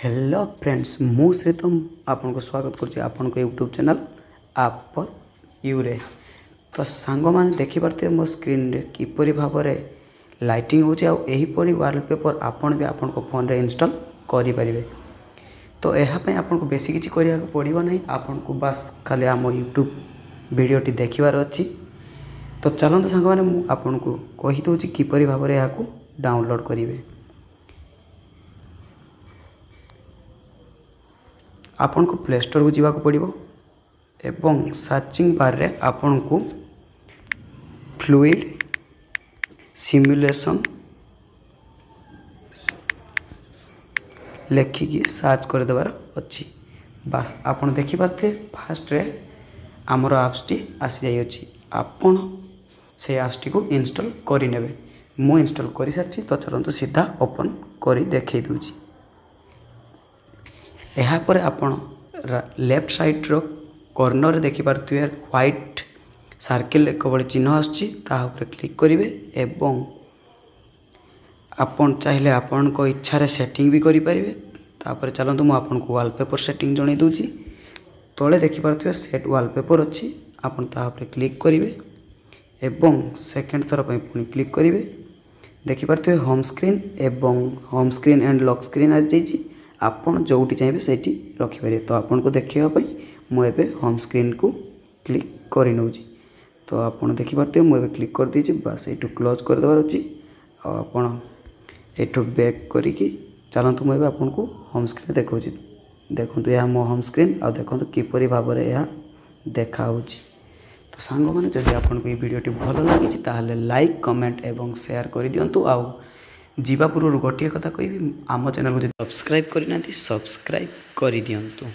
Hello friends मु श्रीतम आपन को स्वागत करछि आपन को यूट्यूब चैनल आप पर यूरे। तो सांग मैंने देखिपे मो स्क्रीन रे किपरि भाव में लाइटिंग हो एहीपरि वॉलपेपर आपन भी आपन को फोन रे इंस्टॉल करि परिबे। तो यहाँ आपन को बेसी किछि करिया पड़िबो नहीं, आपन को बस खाली आम यूट्यूब वीडियोटी देखिबार अछि। तो चलते सांग मैंने मु आपन को कहि दउछि किपरि भाव में यहाँ डाउनलोड करिवे। आपन को प्ले स्टोर को जावाक पड़िबो एवं सर्चिंग बार रे आपन को फ्लूइड सिमुलेशन लेखिकी सर्च कर देबार अछि। बस आपन देखि पारथे फास्ट रे हमर एप्स टी आसी जाई अछि। आपन से एप्स टी को इंस्टॉल करि नेबे। मु इंस्टॉल करि सारछि। तो चलंतु सीधा ओपन करि देखै दउछि। यहाँ पर आपण लेफ्ट साइड रो कॉर्नर देखि पारथुए व्हाइट सर्किल एक बड़े चिन्ह आछि, ता ऊपर क्लिक करिवे एवं आपण चाहिले आपण को इच्छा रे सेटिंग भी करि परिवे। तापर चलंतु मु आपण को वॉलपेपर सेटिंग जणै दउछि। तळे देखि पारथुए सेट वॉलपेपर अछि, आपण ता ऊपर क्लिक करिवे एवं सेकंड थर पय पुनी क्लिक करिवे। देखि पारथुए home screen and lock screen आ जाइछि। आपन जोटी चाहिए सेठी रखि पारे। तो आपन को देखिबा पई मु एबे होम स्क्रीन को क्लिक करि नउछि। तो आपन देखि पारते मु एबे क्लिक कर दीछि। बस एटू क्लोज कर देबार अछि। आ आपन एटू बैक करिकि चलंतु मु एबे आपन को होम स्क्रीन देखौछि। देखंतु या मो होम स्क्रीन आ देखंतु किपरि भाव रे या देखा होछि। तो सांग माने जदि आपन को ई वीडियोटी भलो लागिछि ताहाले लाइक कमेंट एवं शेयर करि दियंतु। आ जीवा पूर्व गोटे कथा कहि आम चैनल को सब्सक्राइब करना सब्सक्राइब कर दियंतु।